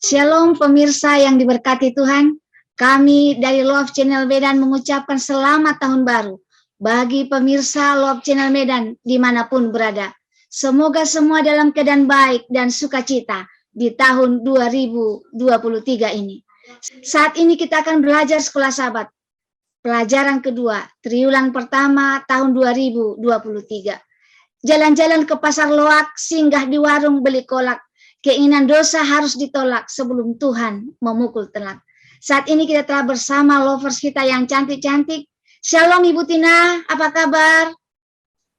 Shalom pemirsa yang diberkati Tuhan, kami dari Love Channel Medan mengucapkan selamat tahun baru bagi pemirsa Love Channel Medan dimanapun berada. Semoga semua dalam keadaan baik dan sukacita di tahun 2023 ini. Saat ini kita akan belajar sekolah sahabat, pelajaran kedua, triwulan pertama tahun 2023. Jalan-jalan ke pasar loak, singgah di warung beli kolak. Keinginan dosa harus ditolak sebelum Tuhan memukul telak. Saat ini kita telah bersama lovers kita yang cantik-cantik. Shalom Ibu Tina, apa kabar?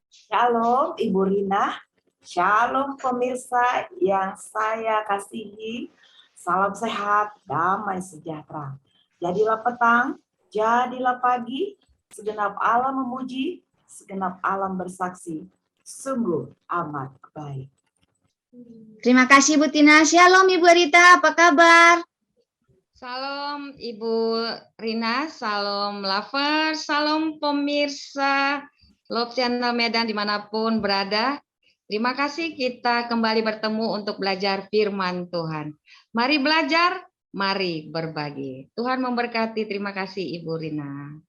Shalom Ibu Rina, shalom pemirsa yang saya kasihi. Salam sehat, damai sejahtera. Jadilah petang, jadilah pagi, segenap alam memuji, segenap alam bersaksi. Sungguh amat baik. Terima kasih Bu Tina. Shalom Ibu Rita, apa kabar? Salam Ibu Rina, salam lovers, salam pemirsa Love Channel Medan dimanapun berada. Terima kasih kita kembali bertemu untuk belajar firman Tuhan. Mari belajar, mari berbagi. Tuhan memberkati. Terima kasih Ibu Rina.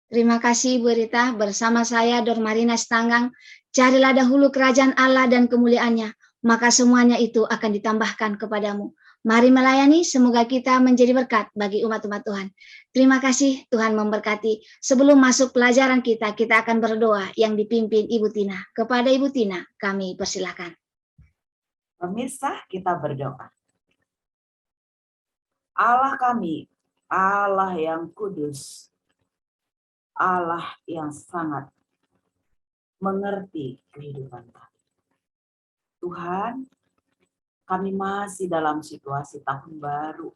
Terima kasih Ibu Rita. Bersama saya Dormarina Stanggang. Carilah dahulu kerajaan Allah dan kemuliaannya, maka semuanya itu akan ditambahkan kepadamu. Mari melayani, semoga kita menjadi berkat bagi umat-umat Tuhan. Terima kasih, Tuhan memberkati. Sebelum masuk pelajaran kita akan berdoa yang dipimpin Ibu Tina. Kepada Ibu Tina, kami persilakan. Pemirsa, kita berdoa. Allah kami, Allah yang kudus, Allah yang sangat mengerti kehidupan kami. Tuhan, kami masih dalam situasi tahun baru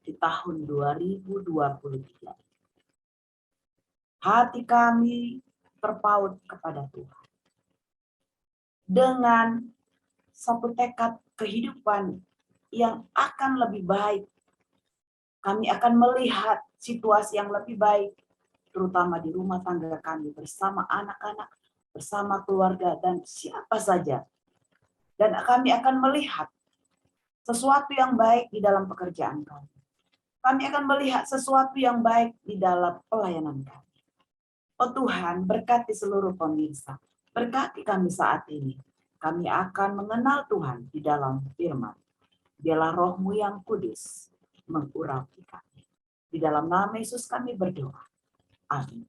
di tahun 2023. Hati kami terpaut kepada Tuhan. Dengan satu tekad kehidupan yang akan lebih baik. Kami akan melihat situasi yang lebih baik, terutama di rumah tangga kami bersama anak-anak, bersama keluarga, dan siapa saja. Dan kami akan melihat sesuatu yang baik di dalam pekerjaan kami. Kami akan melihat sesuatu yang baik di dalam pelayanan kami. Oh Tuhan, berkati seluruh pemirsa. Berkati kami saat ini. Kami akan mengenal Tuhan di dalam firman. Biarlah roh-Mu yang kudus mengurapi kami. Di dalam nama Yesus kami berdoa. Amin.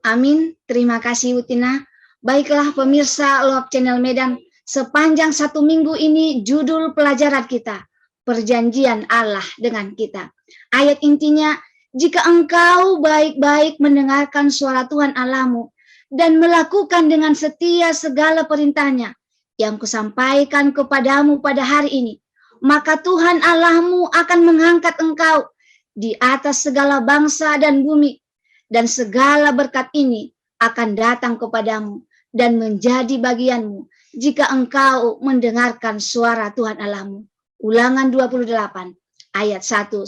Amin. Terima kasih Bu Tina. Baiklah pemirsa Love Channel Medan, sepanjang satu minggu ini judul pelajaran kita, perjanjian Allah dengan kita. Ayat intinya, jika engkau baik-baik mendengarkan suara Tuhan Allahmu dan melakukan dengan setia segala perintahnya yang kusampaikan kepadamu pada hari ini, maka Tuhan Allahmu akan mengangkat engkau di atas segala bangsa dan bumi, dan segala berkat ini akan datang kepadamu dan menjadi bagianmu jika engkau mendengarkan suara Tuhan Allahmu. Ulangan 28 ayat 1-2.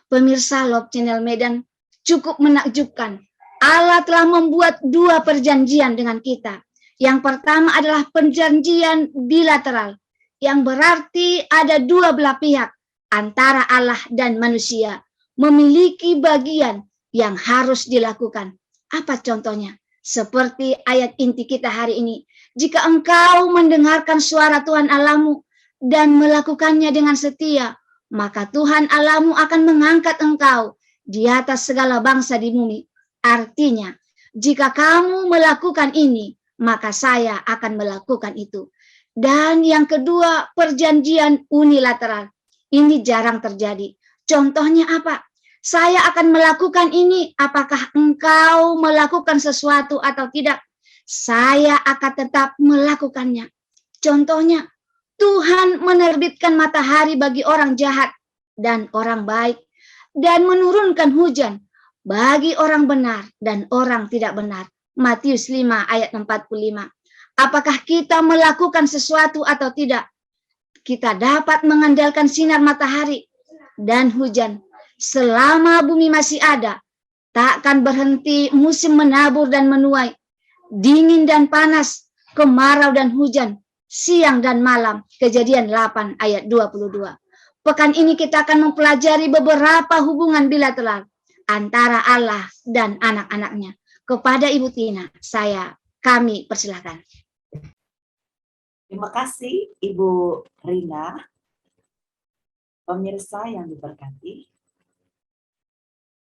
Pemirsa Love Channel Medan, cukup menakjubkan. Allah telah membuat dua perjanjian dengan kita. Yang pertama adalah perjanjian bilateral, yang berarti ada dua belah pihak antara Allah dan manusia memiliki bagian yang harus dilakukan. Apa contohnya? Seperti ayat inti kita hari ini. Jika engkau mendengarkan suara Tuhan Allahmu dan melakukannya dengan setia, maka Tuhan Allahmu akan mengangkat engkau di atas segala bangsa di bumi. Artinya, jika kamu melakukan ini, maka saya akan melakukan itu. Dan yang kedua, perjanjian unilateral. Ini jarang terjadi. Contohnya apa? Saya akan melakukan ini, apakah engkau melakukan sesuatu atau tidak? Saya akan tetap melakukannya. Contohnya, Tuhan menerbitkan matahari bagi orang jahat dan orang baik, dan menurunkan hujan bagi orang benar dan orang tidak benar. Matius 5 ayat 45. Apakah kita melakukan sesuatu atau tidak? Kita dapat mengandalkan sinar matahari dan hujan. Selama bumi masih ada, takkan berhenti musim menabur dan menuai, dingin dan panas, kemarau dan hujan, siang dan malam. Kejadian 8 ayat 22. Pekan ini kita akan mempelajari beberapa hubungan bilateral antara Allah dan anak-anaknya. Kepada Ibu Tina, kami persilahkan. Terima kasih Ibu Rina. Pemirsa yang diberkati,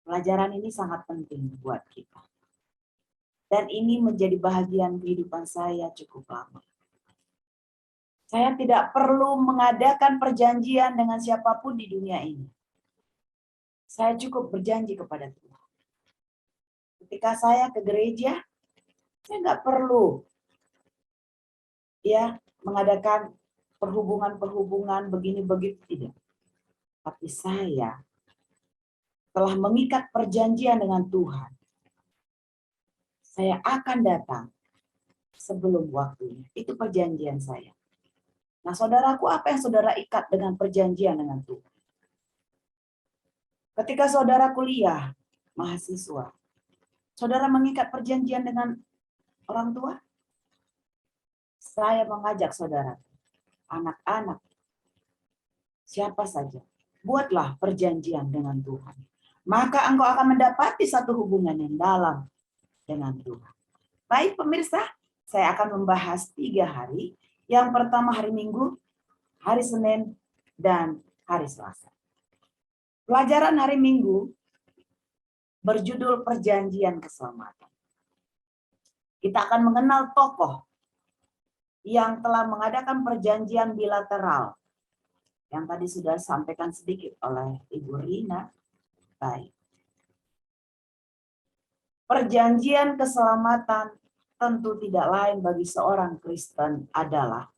pelajaran ini sangat penting buat kita. Dan ini menjadi bahagian kehidupan saya cukup lama. Saya tidak perlu mengadakan perjanjian dengan siapapun di dunia ini. Saya cukup berjanji kepada Tuhan. Ketika saya ke gereja, saya nggak perlu mengadakan perhubungan begini begitu, tidak. Tapi saya telah mengikat perjanjian dengan Tuhan. Saya akan datang sebelum waktunya. Itu perjanjian saya. Nah, saudaraku, apa yang saudara ikat dengan perjanjian dengan Tuhan? Ketika saudara kuliah, mahasiswa, saudara mengikat perjanjian dengan orang tua? Saya mengajak saudara, anak-anak, siapa saja, buatlah perjanjian dengan Tuhan. Maka engkau akan mendapati satu hubungan yang dalam dengan Tuhan. Baik pemirsa, saya akan membahas 3 hari. Yang pertama hari Minggu, hari Senin, dan hari Selasa. Pelajaran hari Minggu berjudul Perjanjian Keselamatan. Kita akan mengenal tokoh yang telah mengadakan perjanjian bilateral yang tadi sudah disampaikan sedikit oleh Ibu Rina. Baik. Perjanjian keselamatan tentu tidak lain bagi seorang Kristen adalah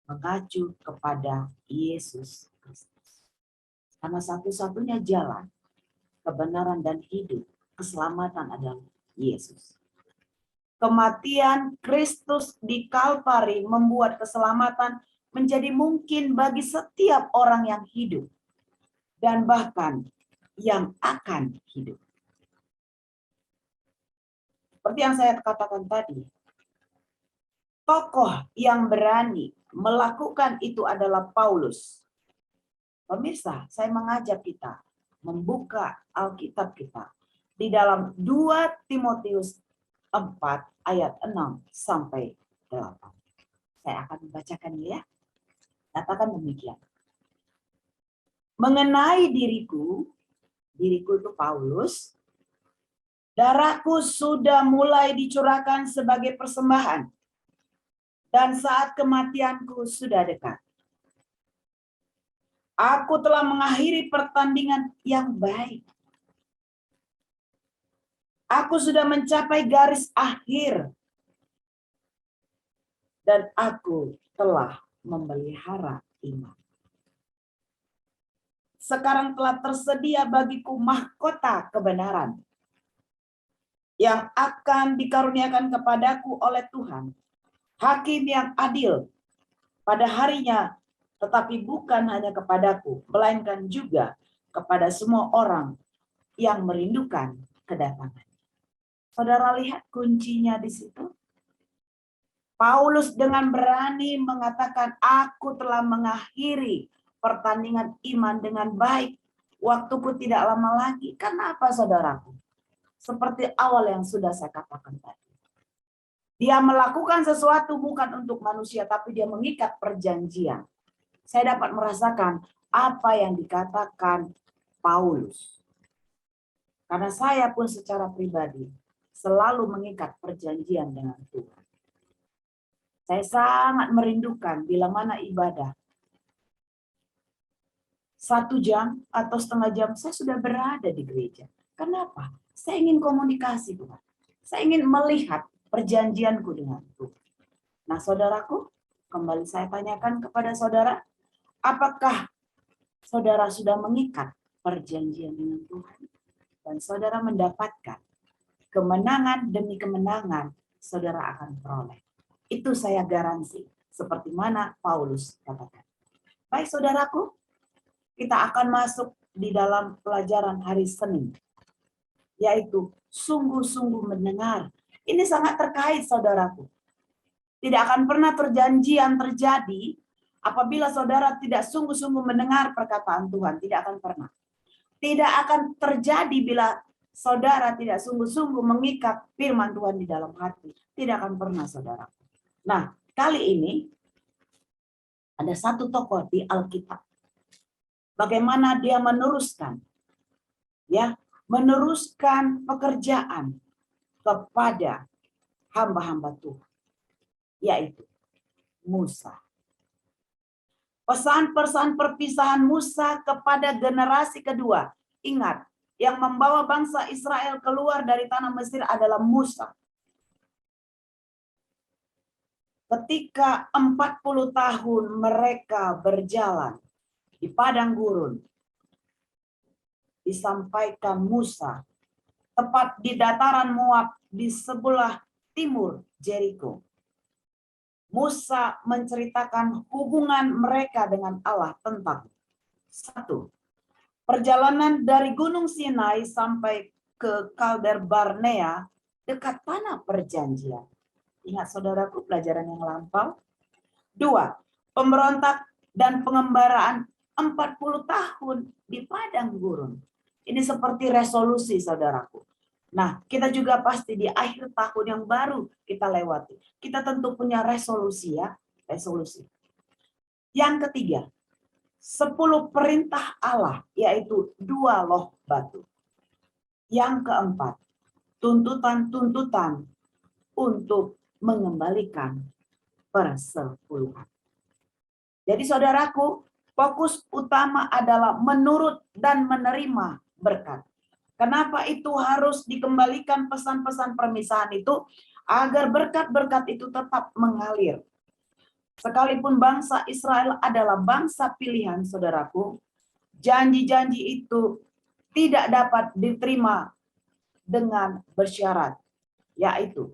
mengacu kepada Yesus Kristus. Karena satu-satunya jalan kebenaran dan hidup, keselamatan adalah Yesus. Kematian Kristus di Kalvari membuat keselamatan menjadi mungkin bagi setiap orang yang hidup dan bahkan yang akan hidup. Seperti yang saya katakan tadi, tokoh yang berani melakukan itu adalah Paulus. Pemirsa, saya mengajak kita membuka Alkitab kita di dalam 2 Timotius 4 ayat 6 sampai 8. Saya akan membacakan ya. Katakan demikian. Mengenai diriku itu Paulus, darahku sudah mulai dicurahkan sebagai persembahan, dan saat kematianku sudah dekat. Aku telah mengakhiri pertandingan yang baik. Aku sudah mencapai garis akhir, dan aku telah memelihara iman. Sekarang telah tersedia bagiku mahkota kebenaran yang akan dikaruniakan kepadaku oleh Tuhan, Hakim yang adil pada harinya, tetapi bukan hanya kepadaku, melainkan juga kepada semua orang yang merindukan kedatangan. Saudara lihat kuncinya di situ. Paulus dengan berani mengatakan, aku telah mengakhiri pertandingan iman dengan baik. Waktuku tidak lama lagi. Kenapa saudaraku? Seperti awal yang sudah saya katakan tadi. Dia melakukan sesuatu bukan untuk manusia, tapi dia mengikat perjanjian. Saya dapat merasakan apa yang dikatakan Paulus. Karena saya pun secara pribadi selalu mengikat perjanjian dengan Tuhan. Saya sangat merindukan bila mana ibadah 1 jam atau setengah jam saya sudah berada di gereja. Kenapa? Saya ingin komunikasi Tuhan. Saya ingin melihat perjanjianku dengan Tuhan. Nah saudaraku, kembali saya tanyakan kepada saudara, apakah saudara sudah mengikat perjanjian dengan Tuhan? Dan saudara mendapatkan kemenangan demi kemenangan saudara akan peroleh. Itu saya garansi, seperti mana Paulus katakan. Baik saudaraku, kita akan masuk di dalam pelajaran hari Senin, yaitu sungguh-sungguh mendengar. Ini sangat terkait saudaraku. Tidak akan pernah perjanjian terjadi apabila saudara tidak sungguh-sungguh mendengar perkataan Tuhan. Tidak akan pernah. Tidak akan terjadi bila saudara tidak sungguh-sungguh mengikat firman Tuhan di dalam hati. Tidak akan pernah, saudara. Nah, kali ini ada satu tokoh di Alkitab. Bagaimana dia meneruskan, ya, meneruskan pekerjaan kepada hamba-hamba Tuhan, yaitu Musa. Pesan-pesan perpisahan Musa kepada generasi kedua. Ingat, yang membawa bangsa Israel keluar dari tanah Mesir adalah Musa. Ketika 40 tahun mereka berjalan di padang gurun, disampaikan Musa tepat di dataran Moab di sebelah timur Jericho. Musa menceritakan hubungan mereka dengan Allah tentang satu, perjalanan dari Gunung Sinai sampai ke Kalder Barnea dekat tanah perjanjian. Ingat saudaraku pelajaran yang lampau. Dua, pemberontak dan pengembaraan 40 tahun di padang gurun. Ini seperti resolusi saudaraku. Nah, kita juga pasti di akhir tahun yang baru kita lewati. Kita tentu punya resolusi ya, resolusi. Yang ketiga, 10 perintah Allah, yaitu 2 loh batu. Yang keempat, tuntutan-tuntutan untuk mengembalikan persepuluhan. Jadi saudaraku, fokus utama adalah menurut dan menerima berkat. Kenapa itu harus dikembalikan pesan-pesan permisahan itu? Agar berkat-berkat itu tetap mengalir. Sekalipun bangsa Israel adalah bangsa pilihan, saudaraku, janji-janji itu tidak dapat diterima dengan bersyarat. Yaitu,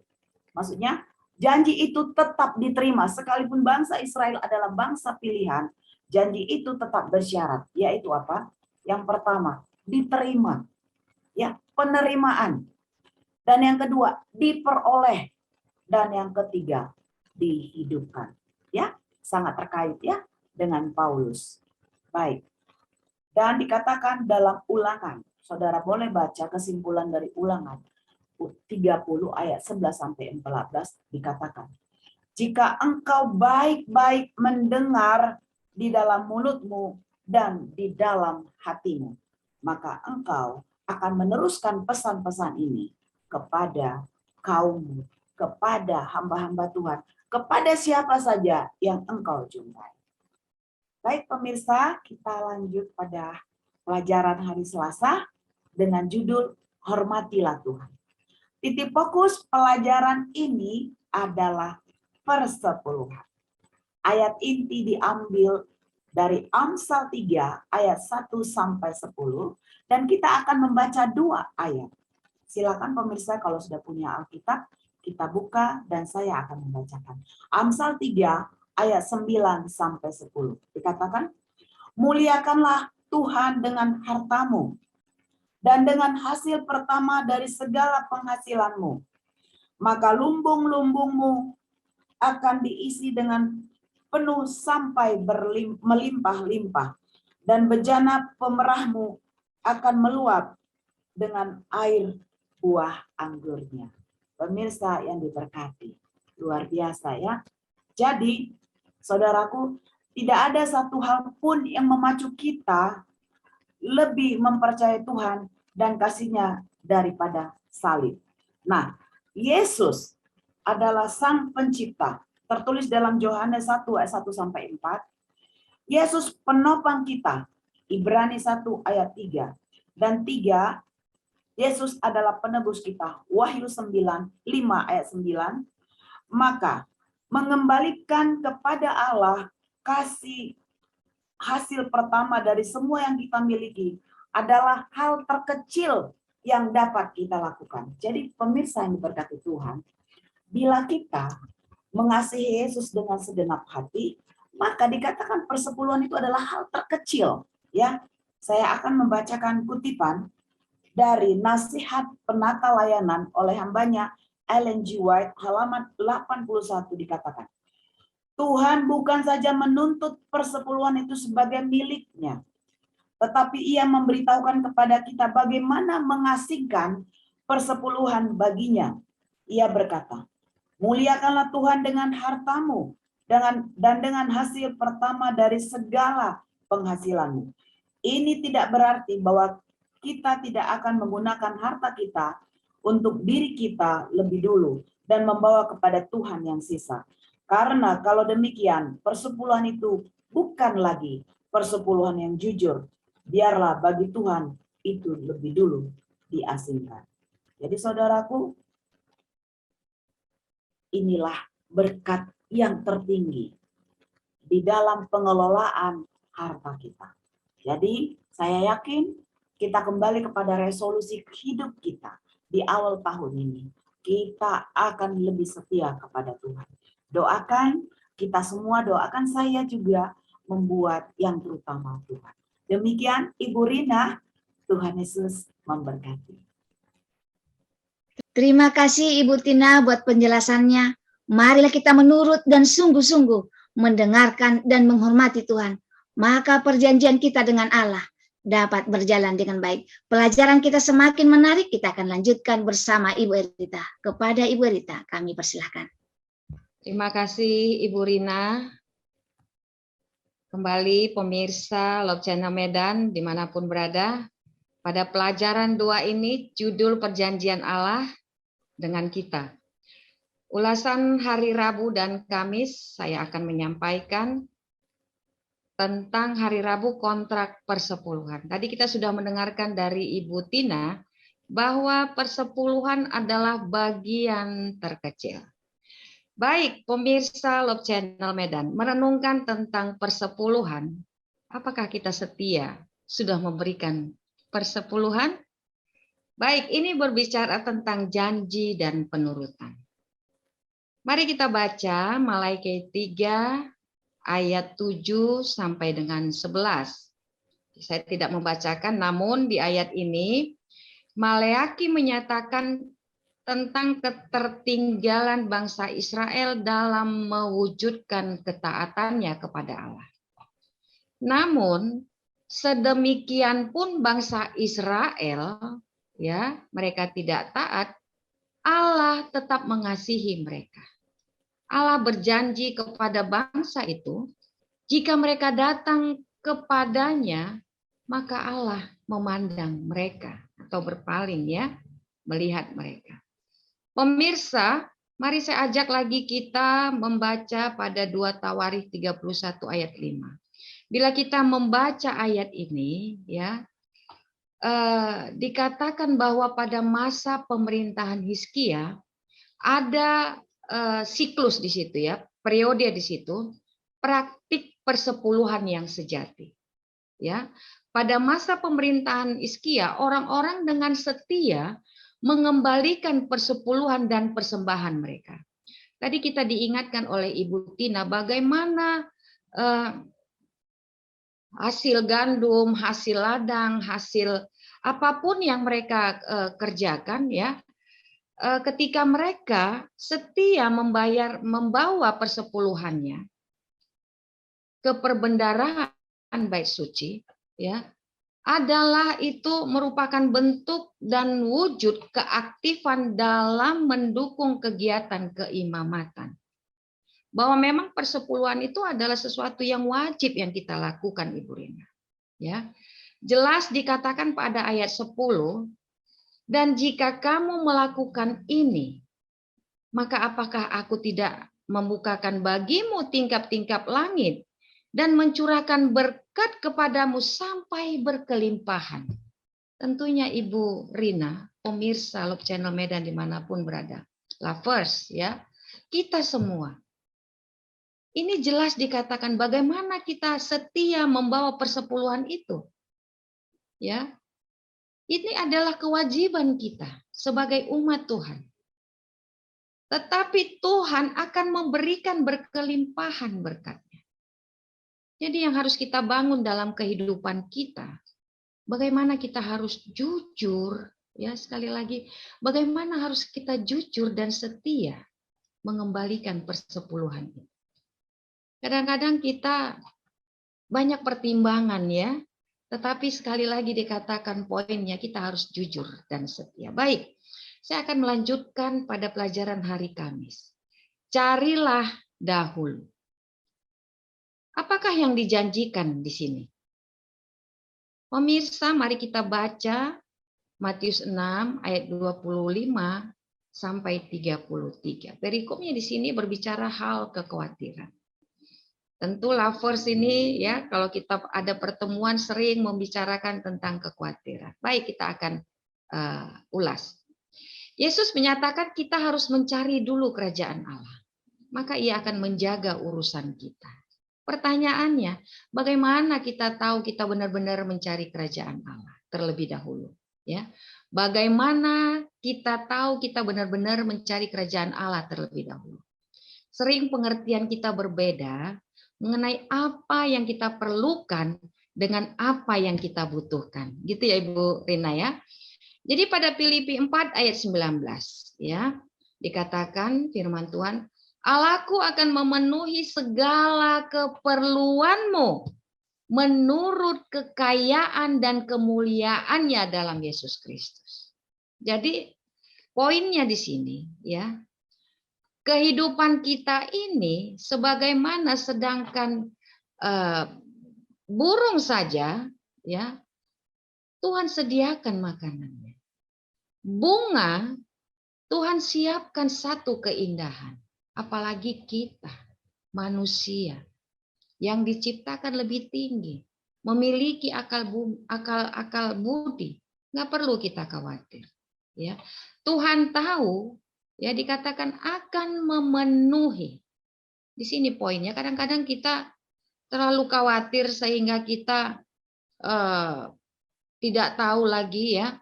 maksudnya, janji itu tetap diterima. Sekalipun bangsa Israel adalah bangsa pilihan, janji itu tetap bersyarat. Yaitu apa? Yang pertama, diterima. Ya, penerimaan. Dan yang kedua, diperoleh. Dan yang ketiga, dihidupkan. Ya, sangat terkait ya dengan Paulus. Baik. Dan dikatakan dalam Ulangan. Saudara boleh baca kesimpulan dari Ulangan 30 ayat 11 sampai 14 dikatakan. Jika engkau baik-baik mendengar di dalam mulutmu dan di dalam hatimu, maka engkau akan meneruskan pesan-pesan ini kepada kaummu, kepada hamba-hamba Tuhan, kepada siapa saja yang engkau jumpai. Baik pemirsa, kita lanjut pada pelajaran hari Selasa dengan judul Hormatilah Tuhan. Titik fokus pelajaran ini adalah persepuluhan. Ayat inti diambil dari Amsal 3 ayat 1 sampai 10 dan kita akan membaca 2 ayat. Silakan pemirsa kalau sudah punya Alkitab, kita buka dan saya akan membacakan. Amsal 3 ayat 9 sampai 10. Dikatakan, muliakanlah Tuhan dengan hartamu dan dengan hasil pertama dari segala penghasilanmu. Maka lumbung-lumbungmu akan diisi dengan penuh sampai melimpah-limpah. Dan bejana pemerahmu akan meluap dengan air buah anggurnya. Pemirsa yang diberkati, luar biasa ya. Jadi, saudaraku, tidak ada satu hal pun yang memacu kita lebih mempercayai Tuhan dan kasih-Nya daripada salib. Nah, Yesus adalah Sang Pencipta. Tertulis dalam Yohanes 1 ayat 1 sampai 4. Yesus penopang kita. Ibrani 1 ayat 3 dan 3, Yesus adalah penebus kita. Wahyu 9, 5 ayat 9. Maka mengembalikan kepada Allah kasih hasil pertama dari semua yang kita miliki adalah hal terkecil yang dapat kita lakukan. Jadi pemirsa yang diberkati Tuhan, bila kita mengasihi Yesus dengan segenap hati, maka dikatakan persepuluhan itu adalah hal terkecil. Ya, saya akan membacakan kutipan dari nasihat penata layanan oleh hambanya Ellen G. White, halaman 81 dikatakan, Tuhan bukan saja menuntut persepuluhan itu sebagai miliknya, tetapi ia memberitahukan kepada kita bagaimana mengasihkan persepuluhan baginya. Ia berkata, muliakanlah Tuhan dengan hartamu dan dengan hasil pertama dari segala penghasilanmu. Ini tidak berarti bahwa kita tidak akan menggunakan harta kita untuk diri kita lebih dulu dan membawa kepada Tuhan yang sisa. Karena kalau demikian, persepuluhan itu bukan lagi persepuluhan yang jujur. Biarlah bagi Tuhan itu lebih dulu diasingkan. Jadi saudaraku, inilah berkat yang tertinggi di dalam pengelolaan harta kita. Jadi saya yakin kita kembali kepada resolusi hidup kita di awal tahun ini. Kita akan lebih setia kepada Tuhan. Doakan, kita semua doakan, saya juga membuat yang terutama Tuhan. Demikian Ibu Rina, Tuhan Yesus memberkati. Terima kasih Ibu Tina buat penjelasannya. Marilah kita menurut dan sungguh-sungguh mendengarkan dan menghormati Tuhan. Maka perjanjian kita dengan Allah dapat berjalan dengan baik. Pelajaran kita semakin menarik, kita akan lanjutkan bersama Ibu Erita. Kepada Ibu Erita, kami persilahkan. Terima kasih Ibu Rina. Kembali pemirsa Love Channel Medan dimanapun berada. Pada pelajaran 2 ini judul perjanjian Allah dengan kita. Ulasan hari Rabu dan Kamis saya akan menyampaikan tentang hari Rabu kontrak persepuluhan. Tadi kita sudah mendengarkan dari Ibu Tina bahwa persepuluhan adalah bagian terkecil. Baik, pemirsa Love Channel Medan, merenungkan tentang persepuluhan, apakah kita setia sudah memberikan persepuluhan? Baik, ini berbicara tentang janji dan penurutan. Mari kita baca Maleakhi 3 ayat 7 sampai dengan 11. Saya tidak membacakan, namun di ayat ini Maleakhi menyatakan tentang ketertinggalan bangsa Israel dalam mewujudkan ketaatannya kepada Allah. Namun sedemikian pun bangsa Israel, ya, mereka tidak taat, Allah tetap mengasihi mereka. Allah berjanji kepada bangsa itu, jika mereka datang kepadanya, maka Allah memandang mereka atau berpaling, ya, melihat mereka. Pemirsa, mari saya ajak lagi kita membaca pada 2 Tawarikh 31 ayat 5. Bila kita membaca ayat ini, ya, dikatakan bahwa pada masa pemerintahan Hizkia ada siklus di situ, ya, periode di situ, praktik persepuluhan yang sejati. Ya, pada masa pemerintahan Hizkia, orang-orang dengan setia mengembalikan persepuluhan dan persembahan mereka. Tadi kita diingatkan oleh Ibu Tina bagaimana hasil gandum, hasil ladang, hasil apapun yang mereka kerjakan, ya, ketika mereka setia membawa persepuluhannya ke perbendaharaan bait suci, ya, adalah itu merupakan bentuk dan wujud keaktifan dalam mendukung kegiatan keimamatan. Bahwa memang persepuluhan itu adalah sesuatu yang wajib yang kita lakukan, Ibu Rina. Ya. Jelas dikatakan pada ayat 10, dan jika kamu melakukan ini, maka apakah aku tidak membukakan bagimu tingkap-tingkap langit dan mencurahkan berkat kepadamu sampai berkelimpahan. Tentunya Ibu Rina, pemirsa Love Channel Medan dimanapun berada, lovers, ya, kita semua. Ini jelas dikatakan bagaimana kita setia membawa persepuluhan itu. Ya, ini adalah kewajiban kita sebagai umat Tuhan. Tetapi Tuhan akan memberikan berkelimpahan berkat. Jadi yang harus kita bangun dalam kehidupan kita, bagaimana kita harus jujur Ya, sekali lagi, bagaimana harus kita jujur dan setia mengembalikan persepuluhan itu. Kadang-kadang kita banyak pertimbangan ya, tetapi sekali lagi dikatakan poinnya kita harus jujur dan setia. Baik, saya akan melanjutkan pada pelajaran hari Kamis. Carilah dahulu. Apakah yang dijanjikan di sini? Pemirsa, mari kita baca Matius 6 ayat 25 sampai 33. Perikopnya di sini berbicara hal kekhawatiran. Tentu lovers ini ya, kalau kita ada pertemuan sering membicarakan tentang kekhawatiran. Baik, kita akan ulas. Yesus menyatakan kita harus mencari dulu kerajaan Allah. Maka ia akan menjaga urusan kita. Pertanyaannya, bagaimana kita tahu kita benar-benar mencari kerajaan Allah terlebih dahulu? Ya, bagaimana kita tahu kita benar-benar mencari kerajaan Allah terlebih dahulu? Sering pengertian kita berbeda mengenai apa yang kita perlukan dengan apa yang kita butuhkan. Gitu ya Ibu Rina ya. Jadi pada Filipi 4 ayat 19 ya, dikatakan firman Tuhan, Allahku akan memenuhi segala keperluanmu menurut kekayaan dan kemuliaannya dalam Yesus Kristus. Jadi poinnya di sini ya, kehidupan kita ini sebagaimana sedangkan burung saja ya, Tuhan sediakan makanannya. Bunga Tuhan siapkan satu keindahan, apalagi kita manusia yang diciptakan lebih tinggi, memiliki akal budi, nggak perlu kita khawatir. Ya, Tuhan tahu, ya dikatakan akan memenuhi. Di sini poinnya. Kadang-kadang kita terlalu khawatir sehingga kita tidak tahu lagi ya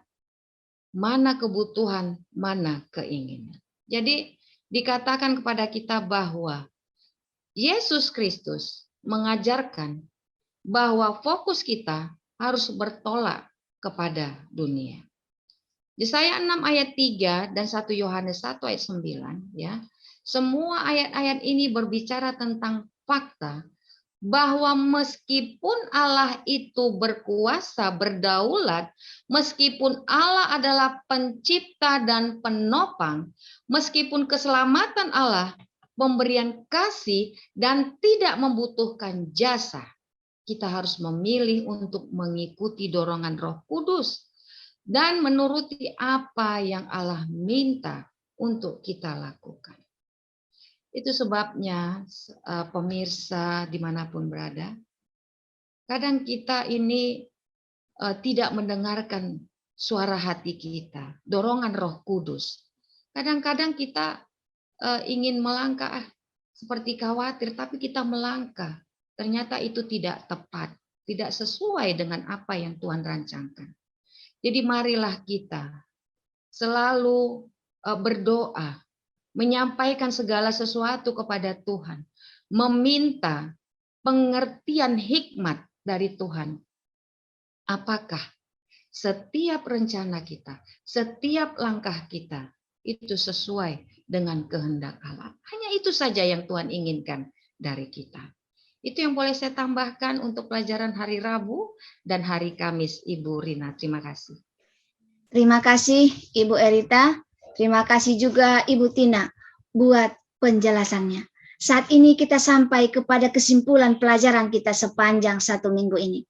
mana kebutuhan, mana keinginan. Jadi dikatakan kepada kita bahwa Yesus Kristus mengajarkan bahwa fokus kita harus bertolak kepada dunia. Yesaya 6 ayat 3 dan 1 Yohanes 1 ayat 9 ya. Semua ayat-ayat ini berbicara tentang fakta bahwa meskipun Allah itu berkuasa, berdaulat, meskipun Allah adalah pencipta dan penopang, meskipun keselamatan Allah pemberian kasih dan tidak membutuhkan jasa, kita harus memilih untuk mengikuti dorongan Roh Kudus dan menuruti apa yang Allah minta untuk kita lakukan. Itu sebabnya pemirsa dimanapun berada, kadang kita ini tidak mendengarkan suara hati kita, dorongan Roh Kudus. Kadang-kadang kita ingin melangkah seperti khawatir, tapi kita melangkah. Ternyata itu tidak tepat, tidak sesuai dengan apa yang Tuhan rancangkan. Jadi marilah kita selalu berdoa, menyampaikan segala sesuatu kepada Tuhan, meminta pengertian hikmat dari Tuhan. Apakah setiap rencana kita, setiap langkah kita itu sesuai dengan kehendak Allah? Hanya itu saja yang Tuhan inginkan dari kita. Itu yang boleh saya tambahkan untuk pelajaran hari Rabu dan hari Kamis, Ibu Rina. Terima kasih. Terima kasih Ibu Erita. Terima kasih juga Ibu Tina buat penjelasannya. Saat ini kita sampai kepada kesimpulan pelajaran kita sepanjang 1 minggu ini.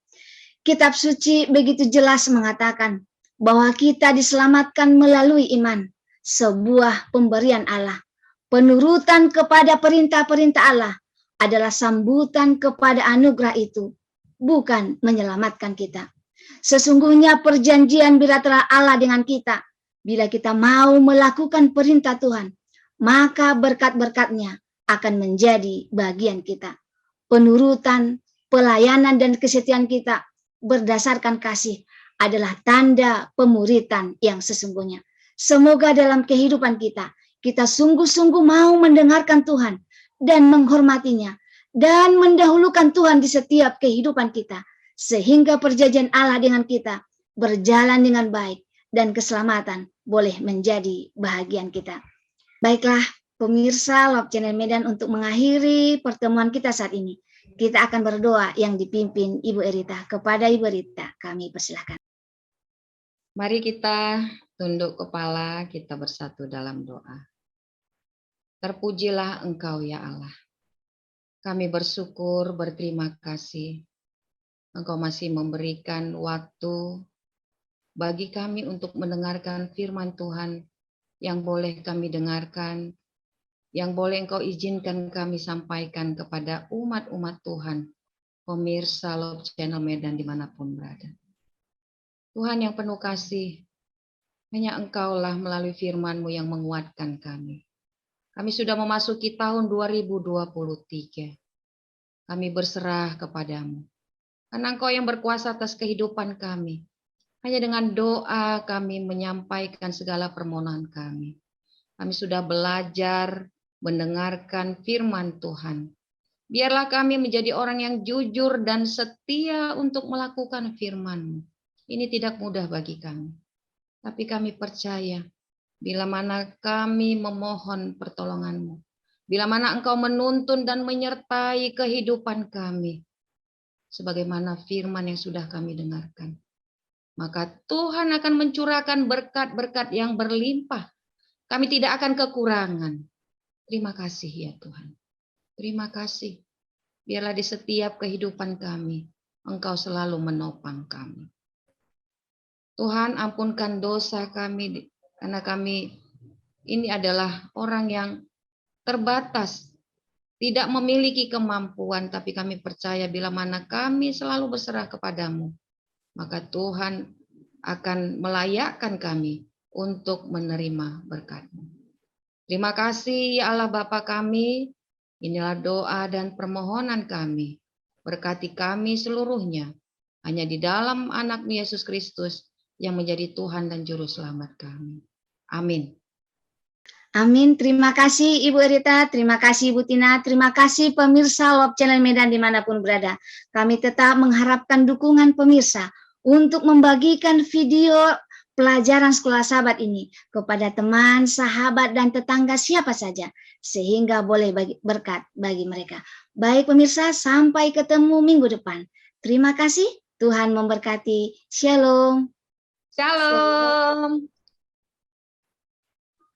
Kitab suci begitu jelas mengatakan bahwa kita diselamatkan melalui iman, sebuah pemberian Allah. Penurutan kepada perintah-perintah Allah adalah sambutan kepada anugerah itu, bukan menyelamatkan kita. Sesungguhnya perjanjian bilateral Allah dengan kita, bila kita mau melakukan perintah Tuhan, maka berkat-berkatnya akan menjadi bagian kita. Penurutan, pelayanan, dan kesetiaan kita berdasarkan kasih adalah tanda pemuritan yang sesungguhnya. Semoga dalam kehidupan kita, kita sungguh-sungguh mau mendengarkan Tuhan dan menghormatinya, dan mendahulukan Tuhan di setiap kehidupan kita, sehingga perjanjian Allah dengan kita berjalan dengan baik, dan keselamatan boleh menjadi bahagian kita. Baiklah pemirsa Love Channel Medan, untuk mengakhiri pertemuan kita saat ini, kita akan berdoa yang dipimpin Ibu Erita. Kepada Ibu Erita kami persilahkan. Mari kita tunduk kepala, kita bersatu dalam doa. Terpujilah Engkau ya Allah. Kami bersyukur, berterima kasih. Engkau masih memberikan waktu bagi kami untuk mendengarkan firman Tuhan yang boleh kami dengarkan, yang boleh Engkau izinkan kami sampaikan kepada umat-umat Tuhan, pemirsa Love Channel Medan dimanapun berada. Tuhan yang penuh kasih, hanya Engkaulah melalui firman-Mu yang menguatkan kami. Kami sudah memasuki tahun 2023. Kami berserah kepadamu. Karena Engkau yang berkuasa atas kehidupan kami. Hanya dengan doa kami menyampaikan segala permohonan kami. Kami sudah belajar mendengarkan firman Tuhan. Biarlah kami menjadi orang yang jujur dan setia untuk melakukan firman-Mu. Ini tidak mudah bagi kami. Tapi kami percaya bila mana kami memohon pertolongan-Mu, bila mana Engkau menuntun dan menyertai kehidupan kami, sebagaimana firman yang sudah kami dengarkan, maka Tuhan akan mencurahkan berkat-berkat yang berlimpah. Kami tidak akan kekurangan. Terima kasih ya Tuhan. Terima kasih. Biarlah di setiap kehidupan kami, Engkau selalu menopang kami. Tuhan, ampunkan dosa kami, karena kami ini adalah orang yang terbatas, tidak memiliki kemampuan, tapi kami percaya bila mana kami selalu berserah kepadamu, maka Tuhan akan melayakkan kami untuk menerima berkat-Mu. Terima kasih ya Allah Bapa kami, inilah doa dan permohonan kami. Berkati kami seluruhnya, hanya di dalam anak-Mu Yesus Kristus yang menjadi Tuhan dan Juru Selamat kami. Amin. Amin. Terima kasih Ibu Erita, terima kasih Ibu Tina, terima kasih pemirsa Love Channel Medan dimanapun berada. Kami tetap mengharapkan dukungan pemirsa untuk membagikan video pelajaran Sekolah Sahabat ini kepada teman, sahabat, dan tetangga siapa saja, sehingga boleh berkat bagi mereka. Baik pemirsa, sampai ketemu minggu depan. Terima kasih, Tuhan memberkati. Shalom. Shalom.